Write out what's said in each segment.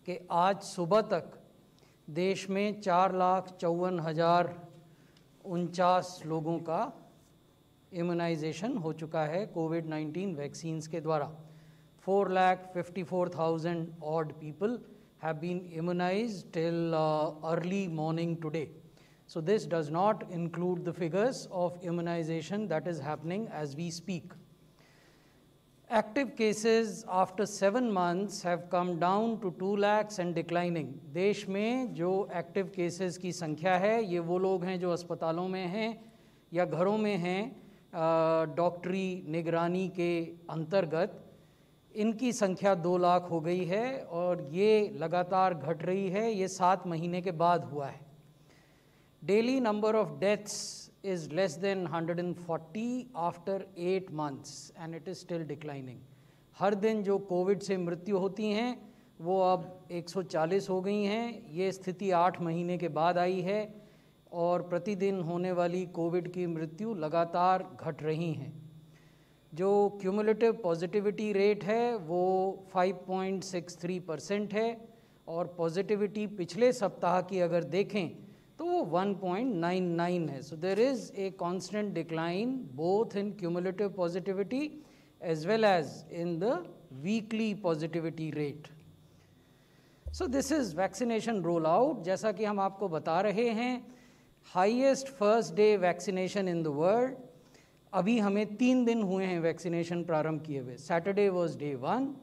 कि आज सुबह तक देश में 4,54,049 लोगों का इम्यूनाइजेशन हो चुका है कोविड-19 वैक्सीन्स के द्वारा। 4,54,000 odd people have been immunized till early morning today. So this does not include the figures of immunization that is happening as we speak. Active cases after 7 months have come down to 2 lakhs and declining. देश में जो active cases की संख्या है ये वो लोग हैं जो अस्पतालों में हैं या घरों में हैं डॉक्टरी निगरानी के अंतर्गत, इनकी संख्या 2 लाख हो गई है और ये लगातार घट रही है। ये 7 महीने के बाद हुआ है। Daily number of deaths is less than 140 after 8 months and it is still declining. हर दिन जो कोविड से मृत्यु होती हैं वो अब 140 हो गई हैं। ये स्थिति 8 महीने के बाद आई है और प्रतिदिन होने वाली कोविड की मृत्यु लगातार घट रही हैं। जो क्यूमुलेटिव पॉजिटिविटी रेट है वो 5.63% है और पॉजिटिविटी पिछले सप्ताह की अगर देखें तो वो 1.99 है। So there is a constant decline both in cumulative positivity as well as in the weekly positivity rate. So this is vaccination roll out. जैसा कि हम आपको बता रहे हैं, highest first day vaccination in the world. अभी हमें 3 दिन हुए हैं वैक्सीनेशन प्रारंभ किए हुए। Saturday was day 1,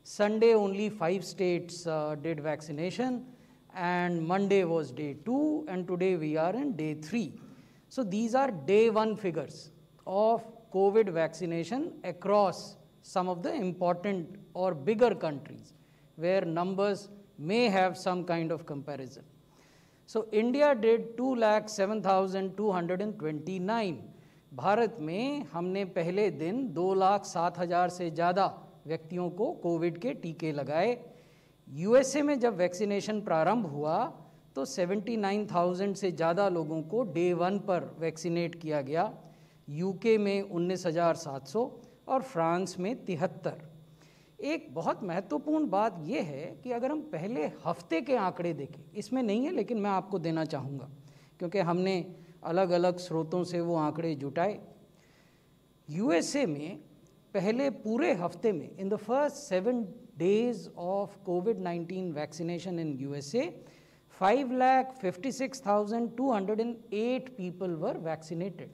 Sunday only 5 states did vaccination, and Monday was day 2 and today we are in day 3. So these are day 1 figures of COVID vaccination across some of the important or bigger countries where numbers may have some kind of comparison. So India did 2,07,229. Bharat में हमने पहले दिन 2,07,000 से ज़्यादा व्यक्तियों को Covid के टीके लगाए। यूएसए में जब वैक्सीनेशन प्रारंभ हुआ तो 79,000 से ज़्यादा लोगों को डे 1 पर वैक्सीनेट किया गया। यूके में 19,700 और फ्रांस में 73। एक बहुत महत्वपूर्ण बात यह है कि अगर हम पहले हफ्ते के आंकड़े देखें, इसमें नहीं है लेकिन मैं आपको देना चाहूँगा क्योंकि हमने अलग अलग स्रोतों से वो आंकड़े जुटाए। यूएसए में पहले पूरे हफ्ते में इन the first 7 days of COVID-19 vaccination in USA, 5,56,208 people were vaccinated.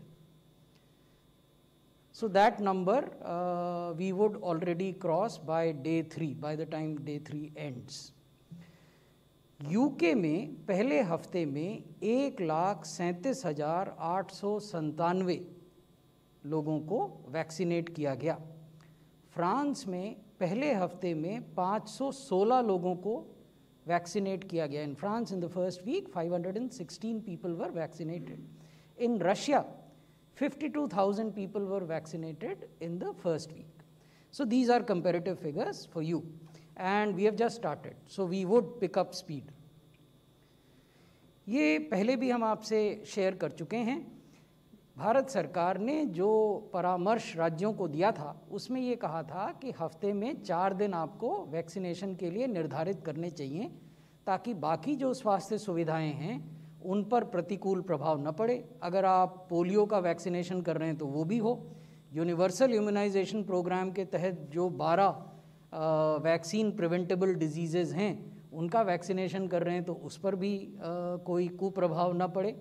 So that number we would already cross by day 3, by the time day 3 ends. UK में पहले हफ्ते में 1,37,897 लोगों को वैक्सीनेट किया गया। फ्रांस में पहले हफ्ते में 516 लोगों को वैक्सीनेट किया गया। In France in the first week 516 people were vaccinated. In Russia 52,000 people were vaccinated in the first week. So these are comparative figures for you and we have just started, so we would pick up speed. ये पहले भी हम आपसे share कर चुके हैं। भारत सरकार ने जो परामर्श राज्यों को दिया था उसमें ये कहा था कि हफ्ते में 4 दिन आपको वैक्सीनेशन के लिए निर्धारित करने चाहिए ताकि बाकी जो स्वास्थ्य सुविधाएं हैं उन पर प्रतिकूल प्रभाव न पड़े। अगर आप पोलियो का वैक्सीनेशन कर रहे हैं तो वो भी हो। यूनिवर्सल इम्यूनाइजेशन प्रोग्राम के तहत जो 12 वैक्सीन प्रिवेंटेबल डिजीज़ेज़ हैं उनका वैक्सीनेशन कर रहे हैं तो उस पर भी कोई कुप्रभाव न पड़े।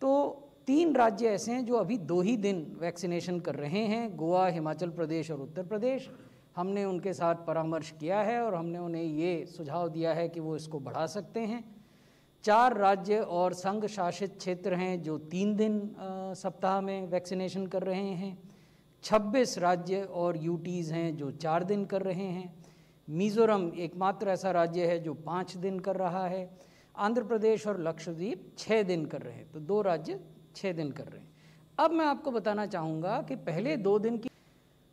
तो 3 राज्य ऐसे हैं जो अभी 2 ही दिन वैक्सीनेशन कर रहे हैं, गोवा, हिमाचल प्रदेश और उत्तर प्रदेश। हमने उनके साथ परामर्श किया है और हमने उन्हें ये सुझाव दिया है कि वो इसको बढ़ा सकते हैं। 4 राज्य और संघ शासित क्षेत्र हैं जो 3 दिन सप्ताह में वैक्सीनेशन कर रहे हैं। 26 राज्य और यूटीज़ हैं जो 4 दिन कर रहे हैं। मिज़ोरम एकमात्र ऐसा राज्य है जो 5 दिन कर रहा है। आंध्र प्रदेश और लक्षद्वीप 6 दिन कर रहे हैं। तो 2 राज्य 6 दिन कर रहे हैं। अब मैं आपको बताना चाहूँगा कि पहले 2 दिन की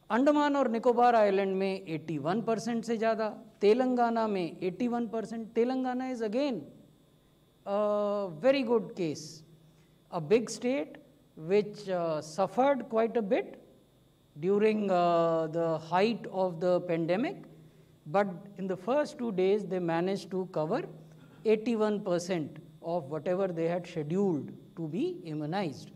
अंडमान और निकोबार आइलैंड में 81% से ज़्यादा, तेलंगाना में 81%। Telangana is again very good case, a big state which suffered quite a bit during the height of the pandemic, but in the first 2 days they managed to cover 81% of whatever they had scheduled to be immunized.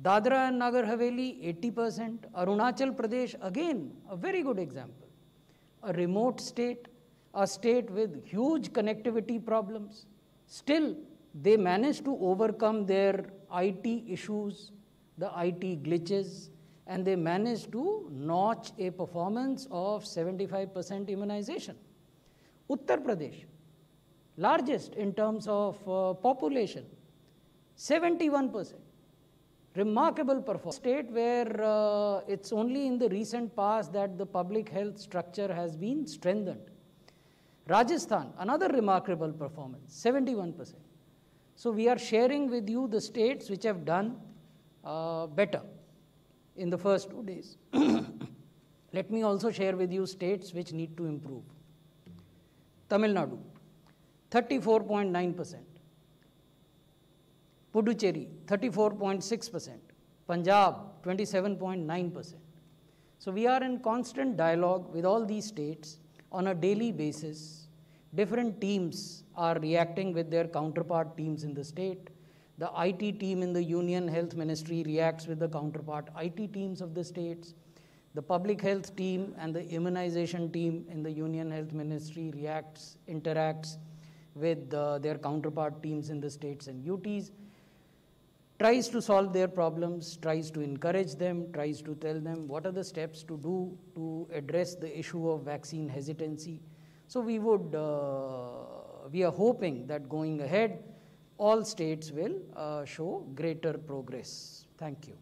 Dadra and Nagar Haveli 80%, Arunachal Pradesh again a very good example, a remote state, a state with huge connectivity problems, still they managed to overcome their IT issues, the IT glitches, and they managed to notch a performance of 75% immunization. Uttar Pradesh, largest in terms of population, 71%. Remarkable performance. State where it's only in the recent past that the public health structure has been strengthened. Rajasthan, another remarkable performance, 71%. So we are sharing with you the states which have done better in the first 2 days. Let me also share with you states which need to improve. Tamil Nadu, 34.9%. Puducherry, 34.6%. Punjab, 27.9%. So we are in constant dialogue with all these states on a daily basis. Different teams are reacting with their counterpart teams in the state. The IT team in the Union Health Ministry reacts with the counterpart IT teams of the states. The public health team and the immunization team in the Union Health Ministry interacts with their counterpart teams in the states and UTs, tries to solve their problems, tries to encourage them, tries to tell them what are the steps to do to address the issue of vaccine hesitancy. So we are hoping that going ahead, all states will show greater progress. Thank you.